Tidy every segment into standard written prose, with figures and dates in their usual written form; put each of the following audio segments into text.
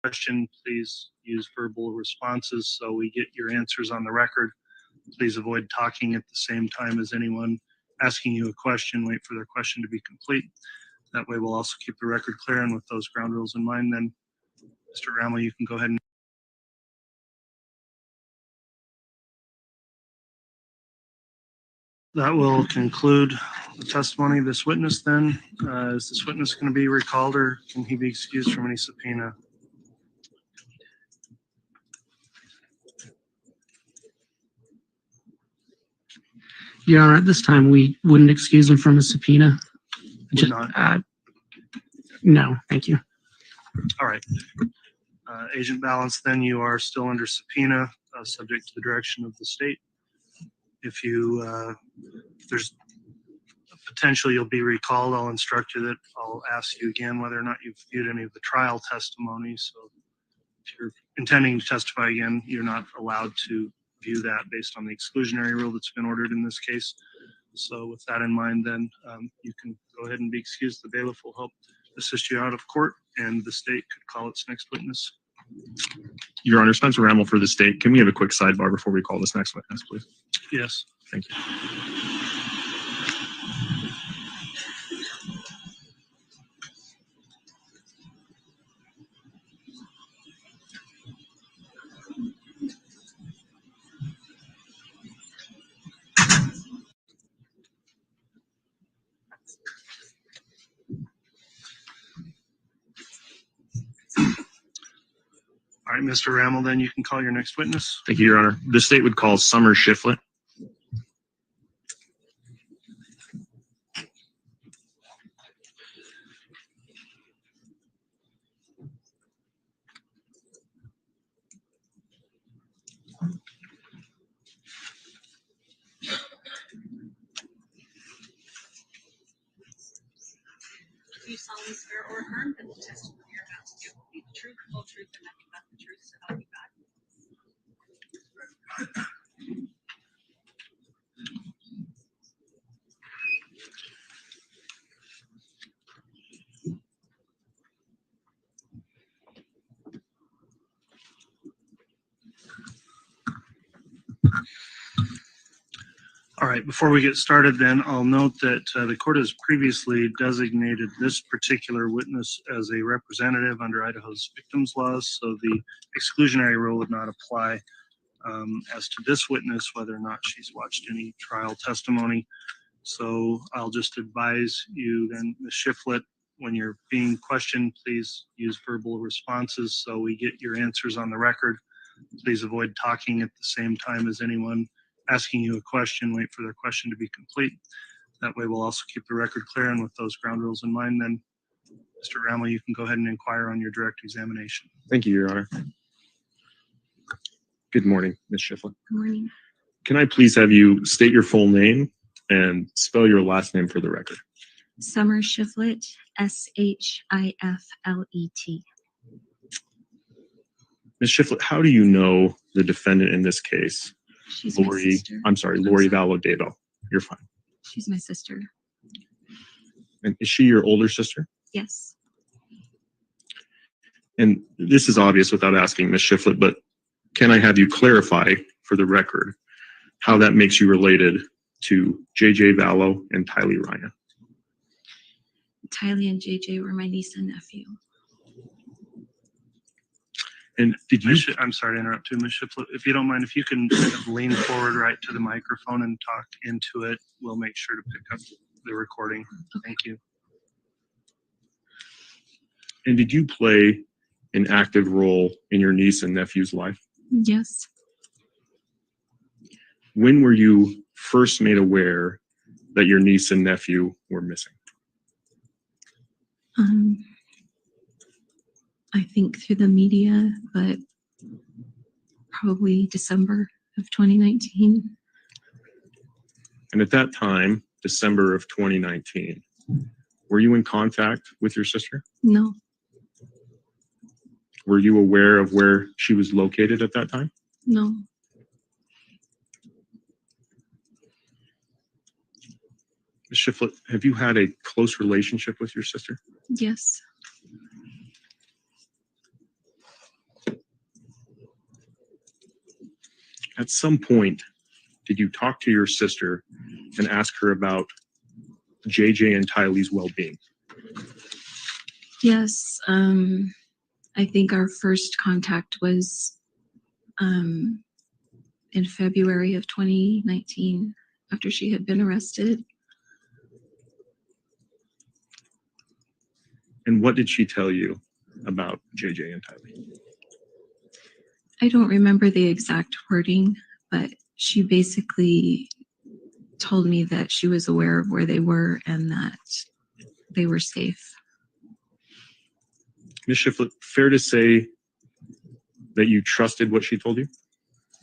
question, please use verbal responses so we get your answers on the record. Please avoid talking at the same time as anyone asking you a question. Wait for their question to be complete. That way we'll also keep the record clear, and with those ground rules in mind, then Mr. Ramel, you can go ahead and that will conclude the testimony of this witness then. Is this witness going to be recalled, or can he be excused from any subpoena? Your Honor, at this time, we wouldn't excuse him from a subpoena. Would not? No, thank you. All right. Agent Balance, then you are still under subpoena, subject to the direction of the state. If there's a potential you'll be recalled, I'll instruct you that I'll ask you again whether or not you've viewed any of the trial testimony. So if you're intending to testify again, you're not allowed to view that based on the exclusionary rule that's been ordered in this case. So with that in mind, then you can go ahead and be excused. The bailiff will help assist you out of court, and the state could call its next witness. Your Honor, Spencer Ramel for the state. Can we have a quick sidebar before we call this next witness, please? Yes. Thank you. All right, Mr. Ramel, then you can call your next witness. Thank you, Your Honor. The state would call Cox Shiflet. Do you solemnly swear or affirm that the testimony you're about to give will be the truth, whole truth, and nothing but the truth, so help you God? All right, before we get started then, I'll note that the court has previously designated this particular witness as a representative under Idaho's victims laws, so the exclusionary rule would not apply as to this witness, whether or not she's watched any trial testimony. So I'll just advise you then, Ms. Shiflet, when you're being questioned, please use verbal responses so we get your answers on the record. Please avoid talking at the same time as anyone asking you a question. Wait for their question to be complete. That way we'll also keep the record clear, and with those ground rules in mind, then Mr. Ramel, you can go ahead and inquire on your direct examination. Thank you, Your Honor. Good morning, Ms. Shiflet. Good morning. Can I please have you state your full name and spell your last name for the record? Cox Shiflet, Shiflet. Ms. Shiflet, how do you know the defendant in this case? She's my sister. Lori Vallow Daybells. You're fine. She's my sister. And is she your older sister? Yes. And this is obvious without asking, Ms. Shiflet, but can I have you clarify for the record how that makes you related to J.J. Vallow and Tylee Ryan? Tylee and JJ were my niece and nephew. And did you? I'm sorry to interrupt you, Ms. Shiflet. If you don't mind, if you can kind of lean forward right to the microphone and talk into it, we'll make sure to pick up the recording. Thank you. And did you play an active role in your niece and nephew's life? Yes. When were you first made aware that your niece and nephew were missing? I think through the media, but probably December of 2019. And at that time, December of 2019, were you in contact with your sister? No. Were you aware of where she was located at that time? No. Ms. Shiflet, have you had a close relationship with your sister? Yes. At some point, did you talk to your sister and ask her about JJ and Tylee's well-being? Yes, I think our first contact was in February of 2019 after she had been arrested. And what did she tell you about JJ and Tylee? I don't remember the exact wording, but she basically told me that she was aware of where they were and that they were safe. Ms. Shiflet, fair to say that you trusted what she told you?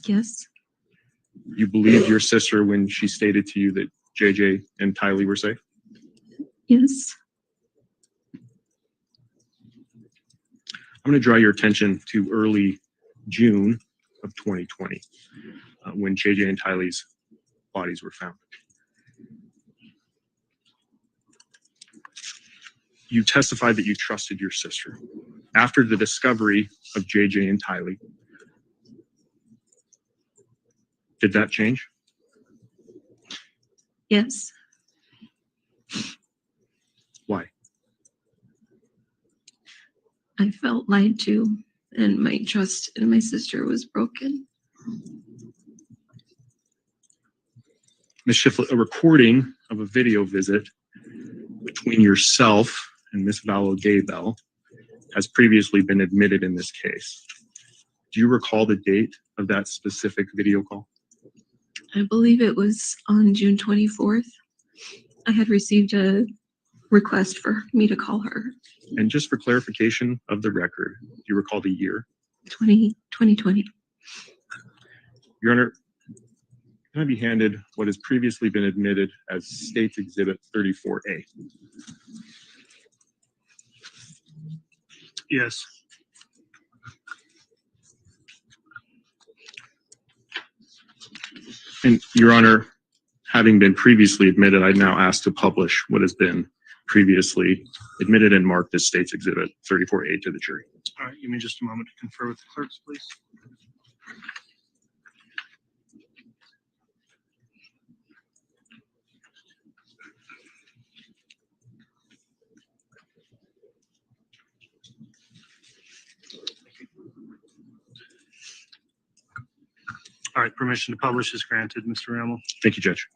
Yes, You believed your sister when she stated to you that JJ and Tylee were safe? yes. I'm going to draw your attention to early June of 2020, when JJ and Tylee's bodies were found. You testified that you trusted your sister. After the discovery of JJ and Tylee, did that change? Yes. Why? I felt lied to, and my trust in my sister was broken. Ms. Shiflet, a recording of a video visit between yourself and Ms. Vallow Daybells has previously been admitted in this case. Do you recall the date of that specific video call? I believe it was on June 24th. I had received a request for me to call her. And just for clarification of the record, do you recall the year? 2020. Your Honor, can I be handed what has previously been admitted as State's Exhibit 34A? Yes. And Your Honor, having been previously admitted, I now ask to publish what has been previously admitted and marked as State's Exhibit 34A to the jury. All right, give me just a moment to confer with the clerks, please. All right, permission to publish is granted, Mr. Rammel. Thank you, Judge.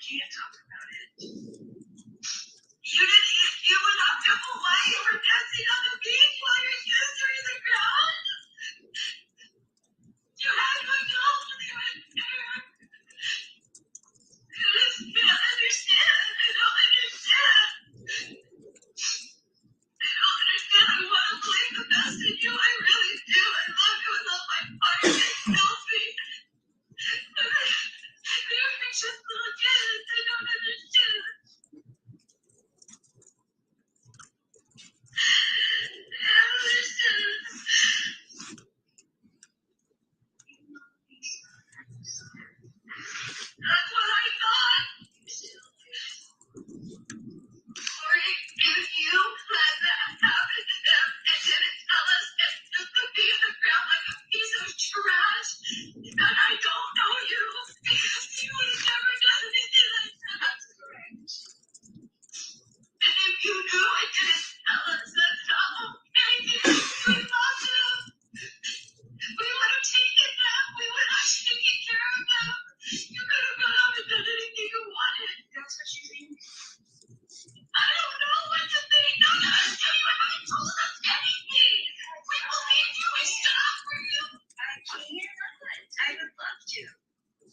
can't talk about it. You went up to Hawaii and were dancing on the beach while your sister in the ground? You had no girl when you went there. I just can't understand. I don't understand. I don't understand. I want to believe the best in you. I really do. I love you with all my heart. It kills me. They're just little kids. I don't understand. I don't understand. That's what I thought. Lori, if you let that happen to them and didn't tell us and just to be in the ground like a piece of trash, then I don't know you because you would have never done anything like that. And if you knew and didn't tell us, that's not okay. We love them. We would have taken them. We would have taken care of them. You could have gone up and done anything you wanted. That's what you think? I don't know what to think. No, you haven't told us anything. We believe you. We stood up for you. I can't. I would love to.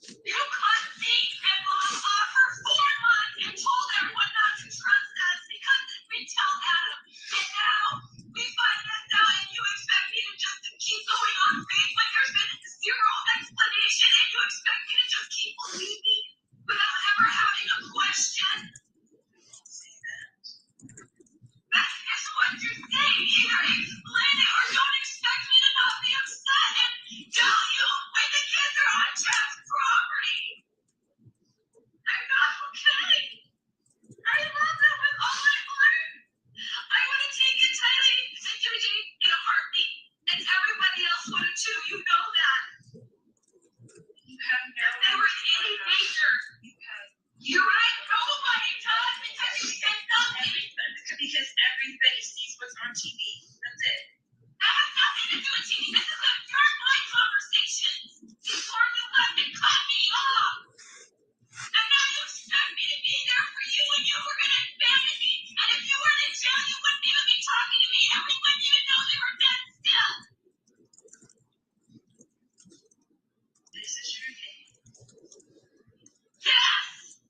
You caught me and Mom off for 4 months and told everyone not to trust us because we tell Adam. And now we find this out and you expect me to just keep going on faith when there's been zero explanation and you expect me to just keep believing without ever having a question. That's just what you're saying. Either explain it or don't expect me to not be upset and tell you when the kids are on Chad's property. I'm not okay. I love them with all my heart. I would have taken Tylee and JJ in a heartbeat, and everybody else would have too. You know that. You have no. If they were in any danger, you're right. Nobody does because you said nothing. Because everybody sees what's on TV. That's it. That has nothing to do with TV. This is a your mind conversation. Before you left and cut me off. And now you expect me to be there for you when you were going to abandon me. And if you were in jail, you wouldn't even be talking to me. And we wouldn't even know they were dead still. This is your day. Yes!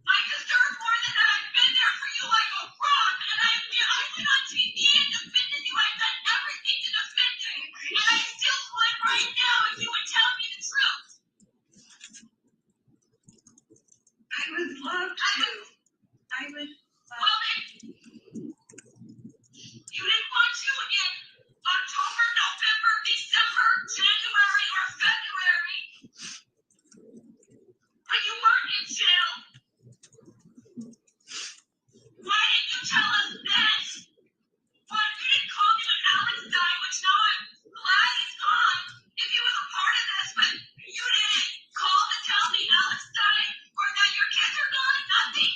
I deserve more than that. I've been there for you like a rock. And I went on TV and defended you. I've done everything to defend you. And I still would right now if you would tell me the truth. I would love to. I would love to. You didn't want to in October, November, December, January, or February. When you weren't in jail. Why didn't you tell us then? Why you didn't call me when Alex died, which now I'm glad he's gone. If he was a part of this, but you didn't call to tell me Alex died or that your kids are gone, nothing.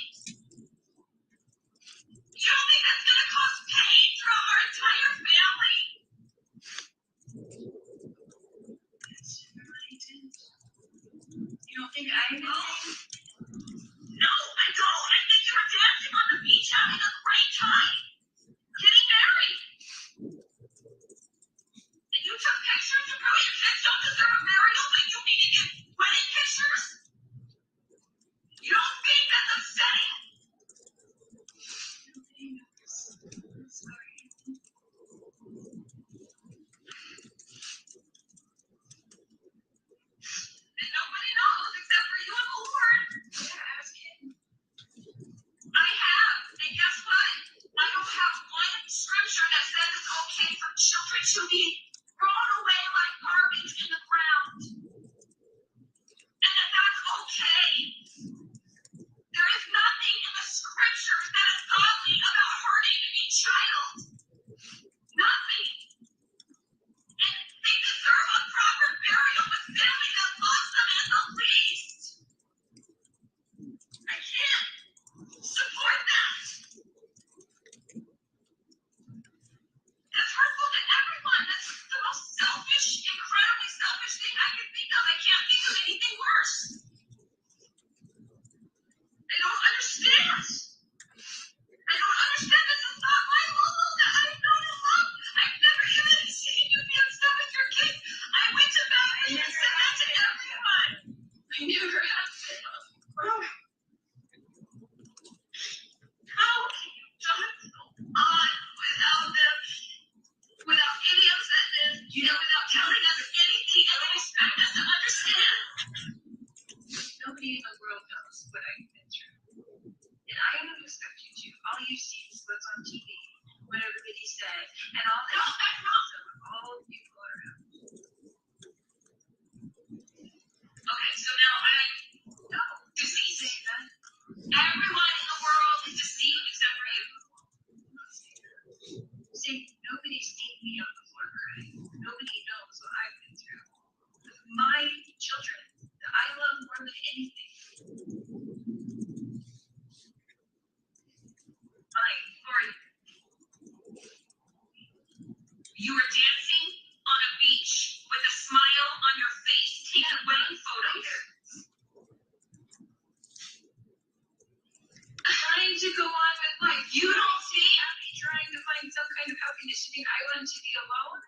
go on with life. You don't see me trying to find some kind of conditioning island to be alone.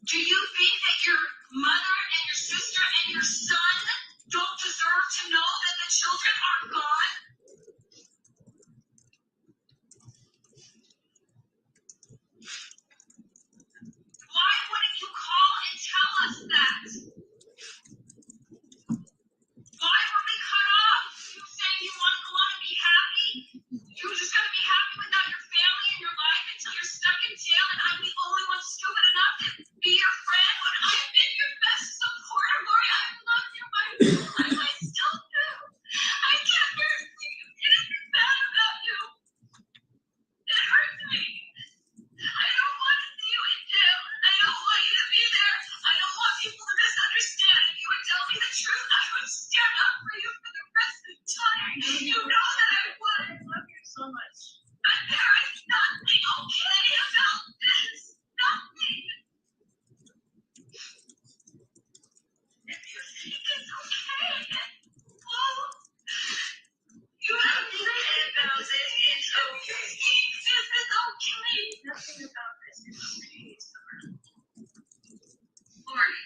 Do you think that your mother and your sister and your son don't deserve to know that the children are gone? Why wouldn't you call and tell us that? Why were we cut off? You say you want to go on and be happy? You're just going to be happy without your family and your life until you're stuck in jail and I'm the only one stupid enough to be your friend when I've been your best supporter, Lori. I've loved you my whole life. I still do. I can't bear to see you anything bad about you. It hurts me. I don't want to see you in jail. I don't want you to be there. I don't want people to misunderstand. If you would tell me the truth, I would stand up for you for the rest of time. You know that I would. I love you so much. But there is nothing okay about this. Nothing. If you think it's okay, well, you have to say about it. It's okay. This is okay. Nothing about this is okay, Summer. Lori,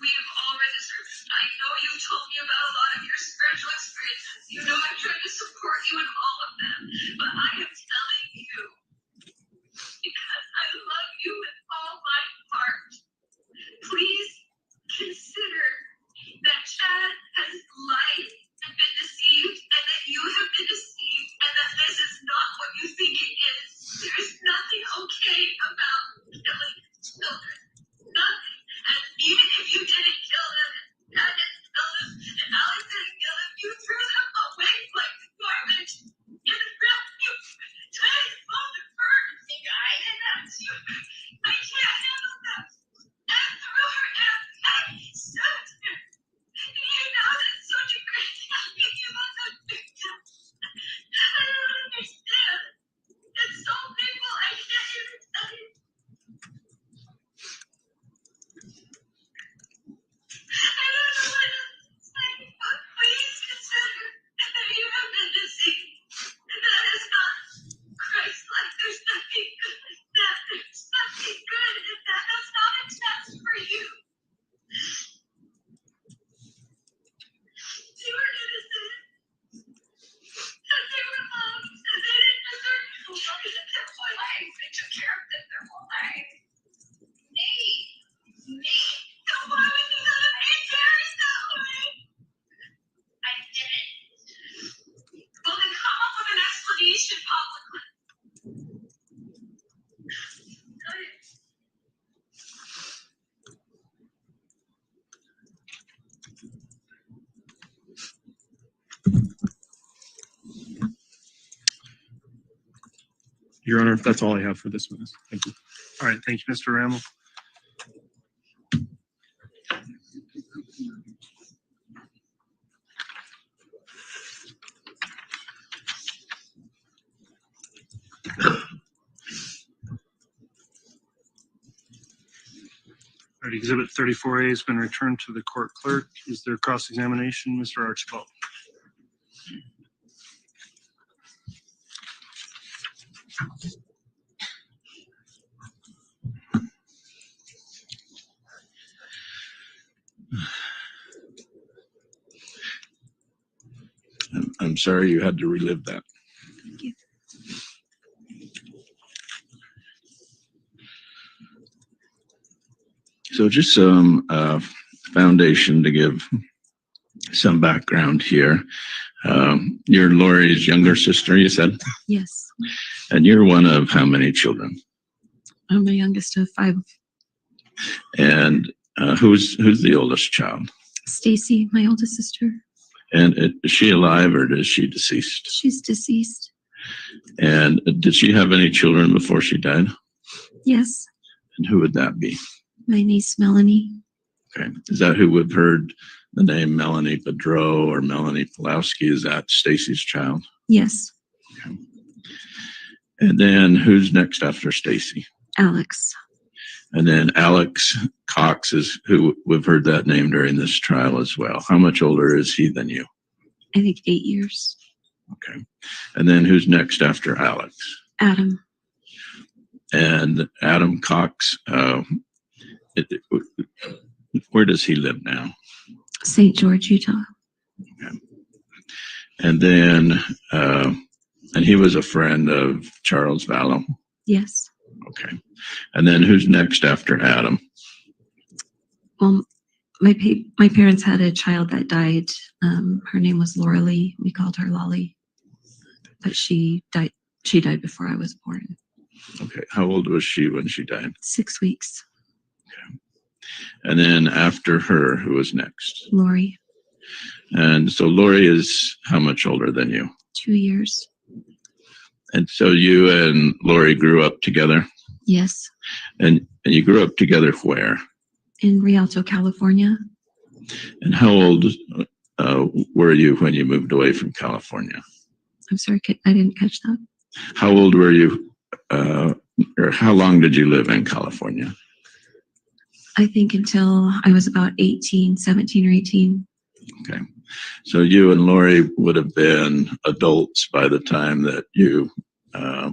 we have all read the scriptures. I know you told me about a lot of your spiritual experiences. You know I'm trying to support you in all of them. But I am telling you, because I love you with all my heart, please consider that Chad has lied and been deceived, and that you have been deceived, and that this is not what you think it is. There's nothing okay about killing children. Nothing. And even if you didn't kill them, and Dad didn't kill them, and Alex didn't kill them, you threw them away like garbage. You ripped you. Chad is supposed to burn. And I did that too. I can't handle that. And threw her and stabbed her. You know that's such a great thing. You must have victim. I don't understand. It's so painful. I can't even tell you. I don't know what else to say, but please consider that you have been deceived. That is not Christ-like. There's nothing good in that. There's nothing good in that. That's not a test for you. They were innocent. And they were loved. And they didn't deserve to go on in their whole life. They took care of them their whole life. Me. So why would you let me carry that way? I didn't. Well, then come up with an explanation publicly. Go ahead. Your Honor, that's all I have for this witness. Thank you. All right, thank you, Mr. Rammel. All right, Exhibit 34A has been returned to the court clerk. Is there cross-examination, Mr. Archibald? I'm sorry you had to relive that. Thank you. So just some foundation to give some background here. You're Lori's younger sister, you said, Yes. and you're one of how many children? I'm the youngest of 5. And who's the oldest child? Stacy, my oldest sister. And is she alive or is she deceased? She's deceased. And did she have any children before she died? Yes. And who would that be? My niece, Melanie. Okay. Is that who we've heard the name Melanie Bedreau or Melanie Pulowski? Is that Stacy's child? Yes. Okay. And then who's next after Stacy? Alex. And then Alex Cox is who we've heard that name during this trial as well. How much older is he than you? I think 8 years. Okay. And then who's next after Alex? Adam. And Adam Cox, where does he live now? St. George, Utah. Okay. And then, and he was a friend of Charles Vallow. Yes. Okay. And then who's next after Adam? Well, my parents had a child that died. Her name was Lori. We called her Lolly, but she died. She died before I was born. Okay. How old was she when she died? 6 weeks. Okay. And then after her, who was next? Lori. And so Lori is how much older than you? 2 years. And so you and Lori grew up together? Yes. And you grew up together where? In Rialto, California. And how old were you when you moved away from California? I'm sorry, I didn't catch that. How old were you, or how long did you live in California? I think until I was about 17 or 18. Okay. So you and Lori would have been adults by the time that you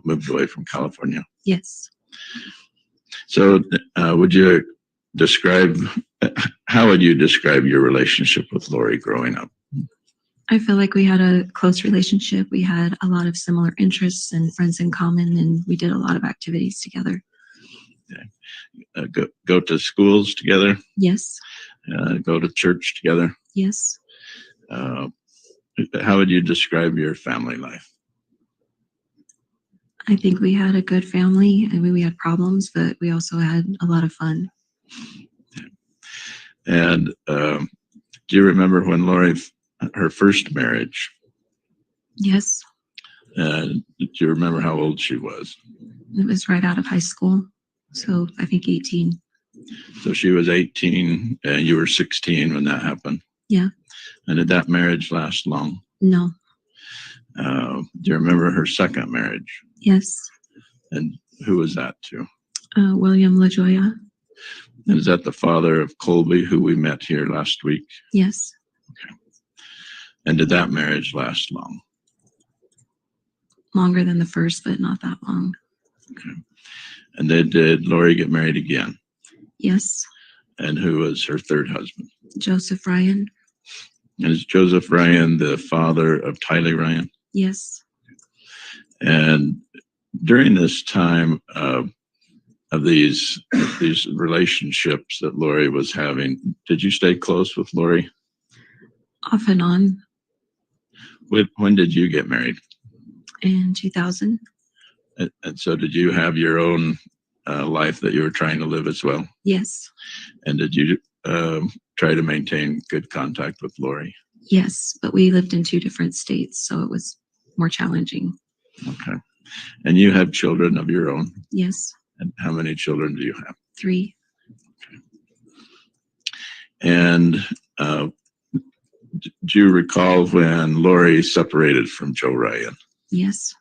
moved away from California. Yes. So would you describe, how would you describe your relationship with Lori growing up? I feel like we had a close relationship. We had a lot of similar interests and friends in common, and we did a lot of activities together. Okay. Go to schools together? Yes. Go to church together? Yes. How would you describe your family life? I think we had a good family. I mean, we had problems, but we also had a lot of fun. And do you remember when Lori, her first marriage? Yes. Do you remember how old she was? It was right out of high school. So I think 18. So she was 18 and you were 16 when that happened? Yeah. And did that marriage last long? No. Do you remember her second marriage? Yes. And who was that to? William LaJoya. And is that the father of Colby, who we met here last week? Yes. Okay. And did that marriage last long? Longer than the first, but not that long. Okay. And then did Lori get married again? Yes. And who was her third husband? Joseph Ryan. And is Joseph Ryan the father of Tylee Ryan? Yes. And during this time of these relationships that Lori was having, did you stay close with Lori? Off and on. When did you get married? In 2000. And so did you have your own life that you were trying to live as well? Yes. And did you try to maintain good contact with Lori? Yes, but we lived in 2 different states, so it was more challenging. Okay. And you have children of your own? Yes. And how many children do you have? 3. Okay. And do you recall when Lori separated from Joe Ryan? Yes.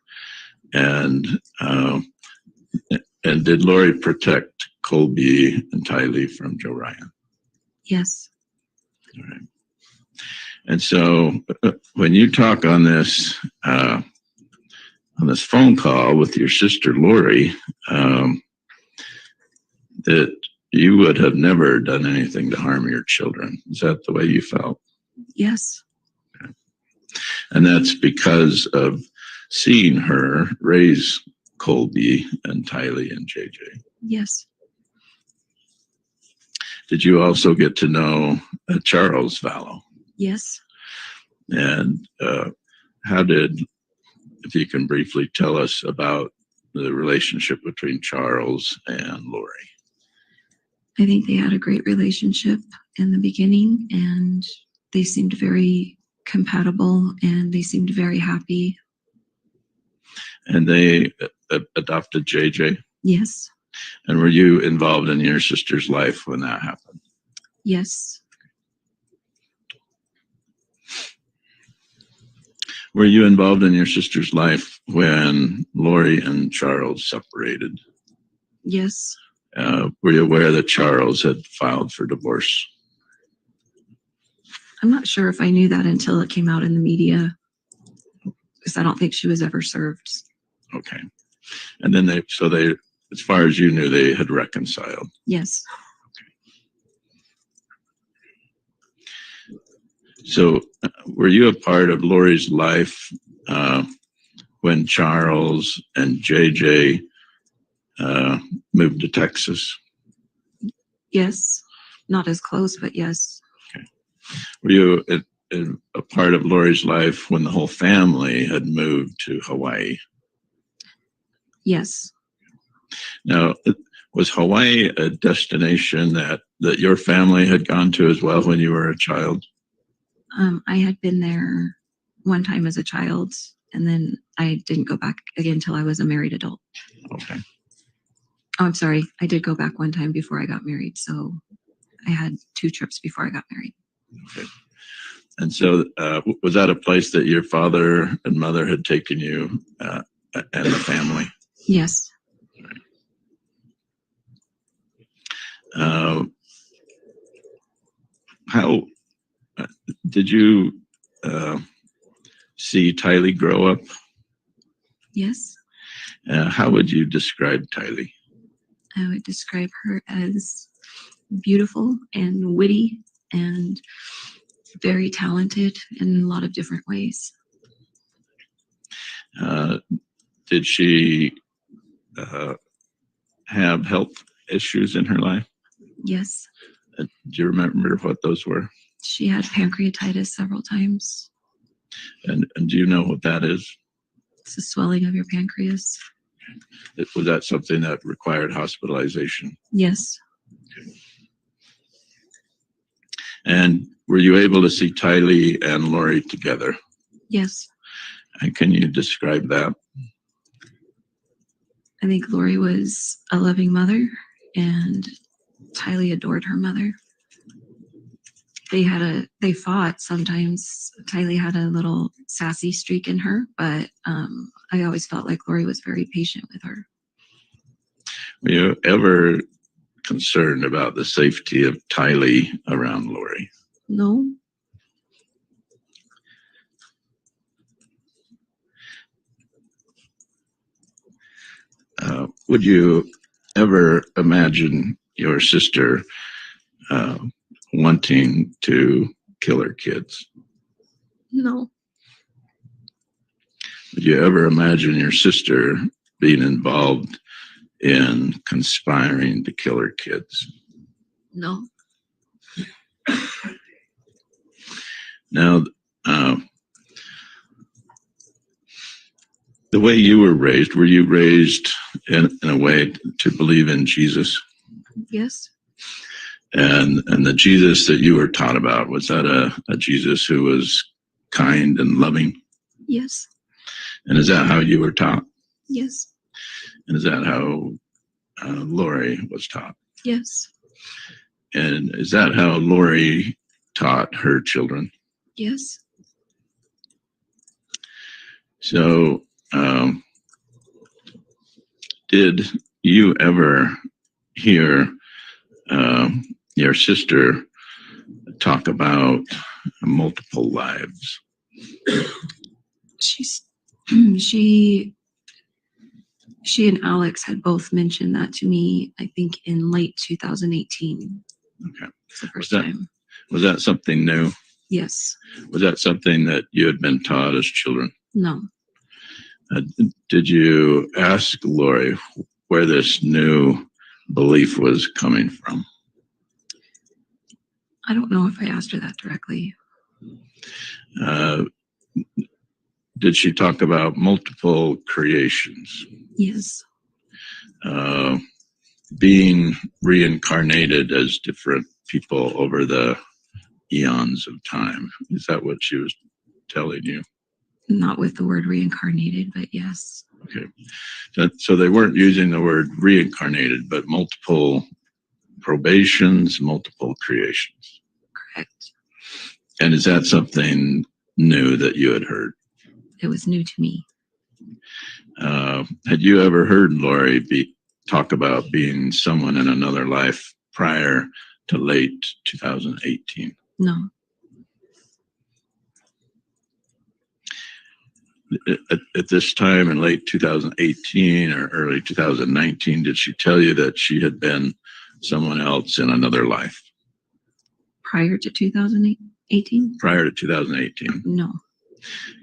And did Lori protect Colby and Tylee from Joe Ryan? Yes. All right. And so when you talk on this phone call with your sister Lori, that you would have never done anything to harm your children. Is that the way you felt? Yes. Okay. And that's because of seeing her raise Colby and Tylee and JJ. Yes. Did you also get to know Charles Vallow? Yes. And how did, if you can briefly tell us about the relationship between Charles and Lori? I think they had a great relationship in the beginning, and they seemed very compatible, and they seemed very happy. And they adopted JJ? Yes. And were you involved in your sister's life when that happened? Yes. Were you involved in your sister's life when Lori and Charles separated? Yes. Were you aware that Charles had filed for divorce? I'm not sure if I knew that until it came out in the media. because I don't think she was ever served. Okay. And then they, as far as you knew, they had reconciled. Yes. So were you a part of Lori's life when Charles and JJ moved to Texas? Yes. Not as close, but yes. Okay. Were you a part of Lori's life when the whole family had moved to Hawaii? Yes. Now, was Hawaii a destination that your family had gone to as well when you were a child? I had been there one time as a child, and then I didn't go back again until I was a married adult. Okay. Oh, I'm sorry. I did go back one time before I got married. So I had 2 trips before I got married. Okay. And so was that a place that your father and mother had taken you and the family? Yes. How did you see Tylee grow up? Yes. How would you describe Tylee? I would describe her as beautiful and witty and very talented in a lot of different ways. Did she have health issues in her life? Yes. Do you remember what those were? She had pancreatitis several times. And do you know what that is? It's the swelling of your pancreas. Was that something that required hospitalization? Yes. And were you able to see Tylee and Lori together? Yes. And can you describe that? I think Lori was a loving mother, and Tylee adored her mother. They fought sometimes. Tylee had a little sassy streak in her, but I always felt like Lori was very patient with her. Were you ever concerned about the safety of Tylee around Lori? No. Would you ever imagine your sister wanting to kill her kids? No. Would you ever imagine your sister being involved in conspiring to kill her kids? No. Now, the way you were you raised in a way to believe in Jesus? Yes. And the Jesus that you were taught about, was that a Jesus who was kind and loving? Yes. And is that how you were taught? Yes. And is that how Lori was taught? Yes. And is that how Lori taught her children? Yes. So, did you ever hear your sister talk about multiple lives? She and Alex had both mentioned that to me, I think in late 2018. Okay. It's the first time. Was that something new? Yes. Was that something that you had been taught as children? No. Did you ask Lori where this new belief was coming from? I don't know if I asked her that directly. Did she talk about multiple creations? Yes. Being reincarnated as different people over the eons of time. Is that what she was telling you? Not with the word reincarnated, but yes. Okay. So they weren't using the word reincarnated, but multiple probations, multiple creations. Correct. And is that something new that you had heard? It was new to me. Had you ever heard Lori talk about being someone in another life prior to late 2018? No. at this time in late 2018 or early 2019, did she tell you that she had been someone else in another life Prior to 2018? prior to 2018? No.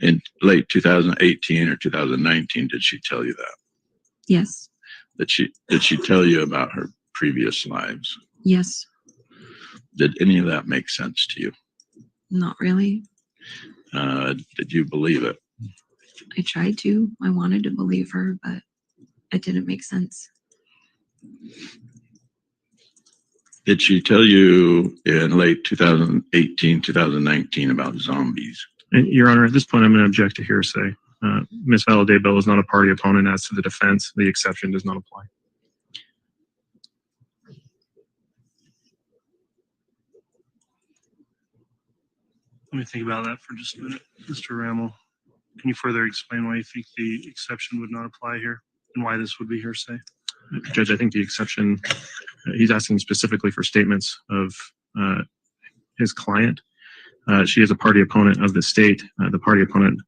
In late 2018 or 2019, did she tell you that? Yes. Did she tell you about her previous lives? Yes. Did any of that make sense to you? Not really. Did you believe it? I tried to. I wanted to believe her, but it didn't make sense. Did she tell you in late 2018, 2019 about zombies? And Your Honor, at this point, I'm going to object to hearsay. Ms. Vallow Daybells is not a party opponent. As to the defense, the exception does not apply. Let me think about that for just a minute. Mr. Rammel, can you further explain why you think the exception would not apply here and why this would be hearsay? Judge, I think the exception, he's asking specifically for statements of his client. She is a party opponent of the state. The party opponent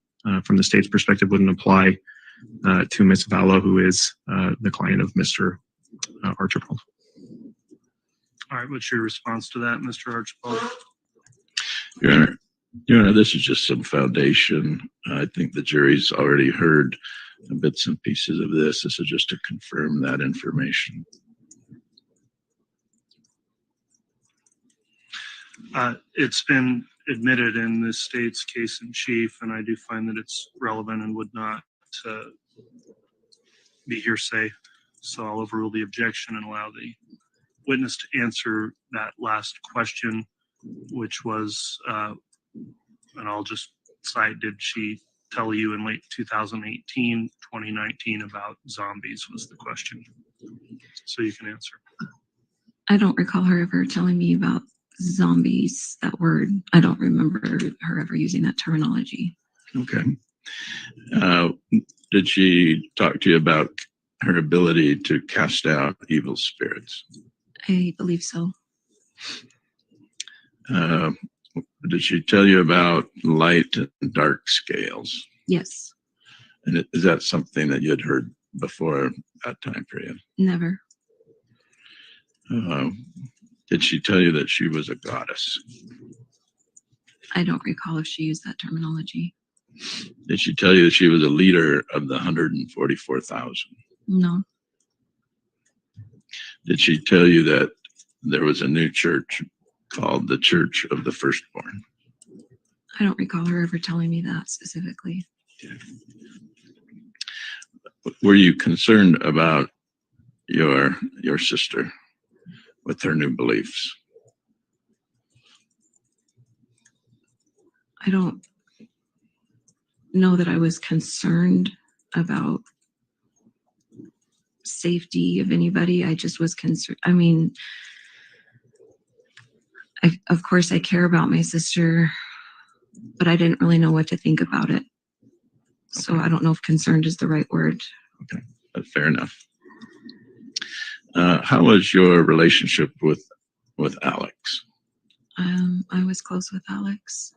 from the state's perspective wouldn't apply to Ms. Vallow, who is the client of Mr. Archibald. All right, what's your response to that, Mr. Archibald? Your Honor, this is just some foundation. I think the jury's already heard bits and pieces of this. This is just to confirm that information. It's been admitted in this state's case in chief, and I do find that it's relevant and would not be hearsay. So I'll overrule the objection and allow the witness to answer that last question, which was, and I'll just cite, did she tell you in late 2018, 2019 about zombies was the question. So you can answer. I don't recall her ever telling me about zombies, that word. I don't remember her ever using that terminology. Okay. Did she talk to you about her ability to cast out evil spirits? I believe so. Did she tell you about light and dark scales? Yes. And is that something that you had heard before that time period? Never. Did she tell you that she was a goddess? I don't recall if she used that terminology. Did she tell you that she was a leader of the 144,000? No. Did she tell you that there was a new church called the Church of the Firstborn? I don't recall her ever telling me that specifically. Were you concerned about your sister with her new beliefs? I don't know that I was concerned about safety of anybody. I just was concerned. I mean, of course, I care about my sister, but I didn't really know what to think about it. So I don't know if concerned is the right word. Okay, fair enough. How was your relationship with Alex? I was close with Alex.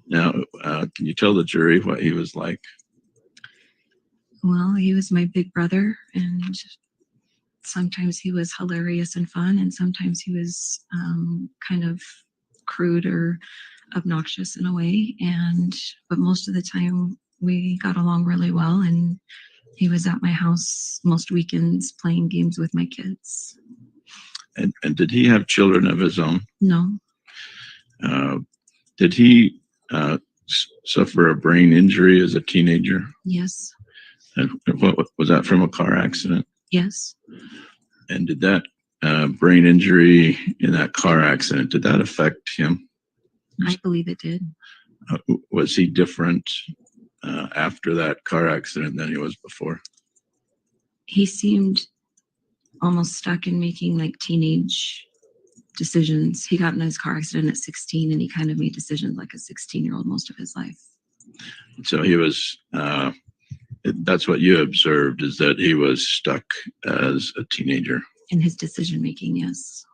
Now, can you tell the jury what he was like? Well, he was my big brother, and sometimes he was hilarious and fun, and sometimes he was kind of crude or obnoxious in a way. But most of the time we got along really well, and he was at my house most weekends playing games with my kids. And did he have children of his own? No. Did he suffer a brain injury as a teenager? Yes. And what was that, from a car accident? Yes. And did that brain injury in that car accident, did that affect him? I believe it did. Was he different after that car accident than he was before? He seemed almost stuck in making like teenage decisions. He got in his car accident at 16, and he kind of made decisions like a 16-year-old most of his life. So he was, that's what you observed, is that he was stuck as a teenager. In his decision making, yes.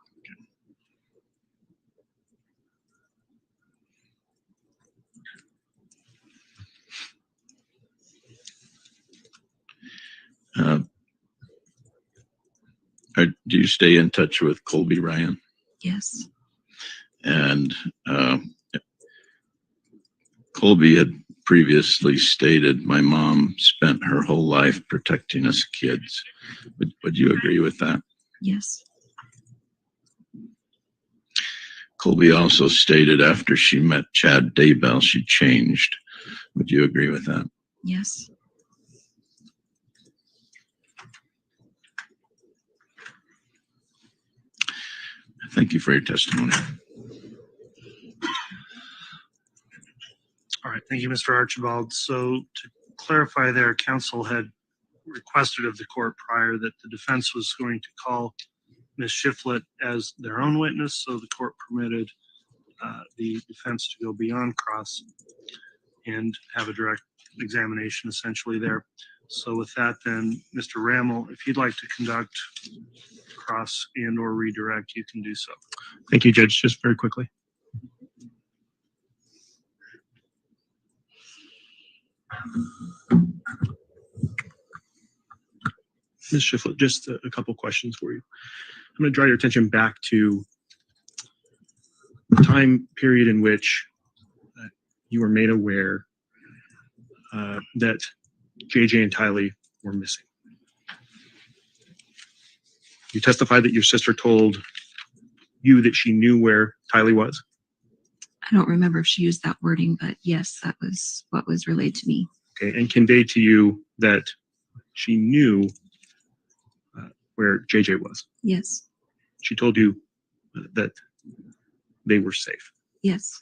Do you stay in touch with Colby Ryan? Yes. And Colby had previously stated, my mom spent her whole life protecting us kids. Would you agree with that? Yes. Colby also stated after she met Chad Daybell, she changed. Would you agree with that? Yes. Thank you for your testimony. All right, thank you, Mr. Archibald. So to clarify there, counsel had requested of the court prior that the defense was going to call Ms. Shiflet as their own witness, so the court permitted the defense to go beyond cross and have a direct examination essentially there. So with that then, Mr. Rammel, if you'd like to conduct cross and or redirect, you can do so. Thank you, Judge. Just very quickly. Ms. Shiflet, just a couple questions for you. I'm going to draw your attention back to the time period in which you were made aware that JJ and Tylee were missing. You testified that your sister told you that she knew where Tylee was. I don't remember if she used that wording, but yes, that was what was relayed to me. Okay, and conveyed to you that she knew where JJ was. Yes. She told you that they were safe. Yes.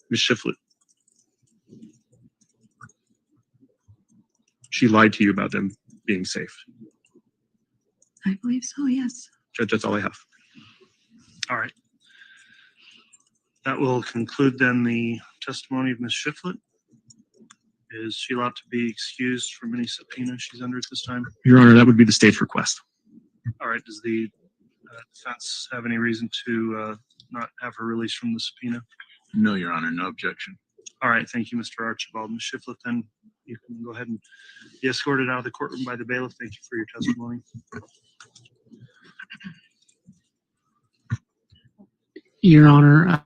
Ms. Shiflet, she lied to you about them being safe. I believe so. Yes. Judge, that's all I have. All right. That will conclude then the testimony of Ms. Shiflet. Is she allowed to be excused from any subpoena she's under at this time? Your Honor, that would be the state's request. All right. Does the defense have any reason to not have her released from the subpoena? No, Your Honor, no objection. All right. Thank you, Mr. Archibald. Ms. Shiflet, then you can go ahead and be escorted out of the courtroom by the bailiff. Thank you for your testimony. Your Honor,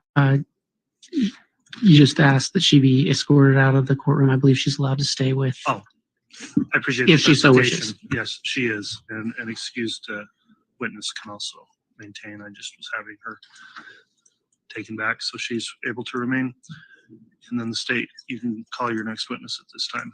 you just asked that she be escorted out of the courtroom. I believe she's allowed to stay with. Oh, I appreciate If the she so clarification. wishes. Yes, she is. And an excused witness can also maintain. I just was having her taken back so she's able to remain. And then the state, you can call your next witness at this time.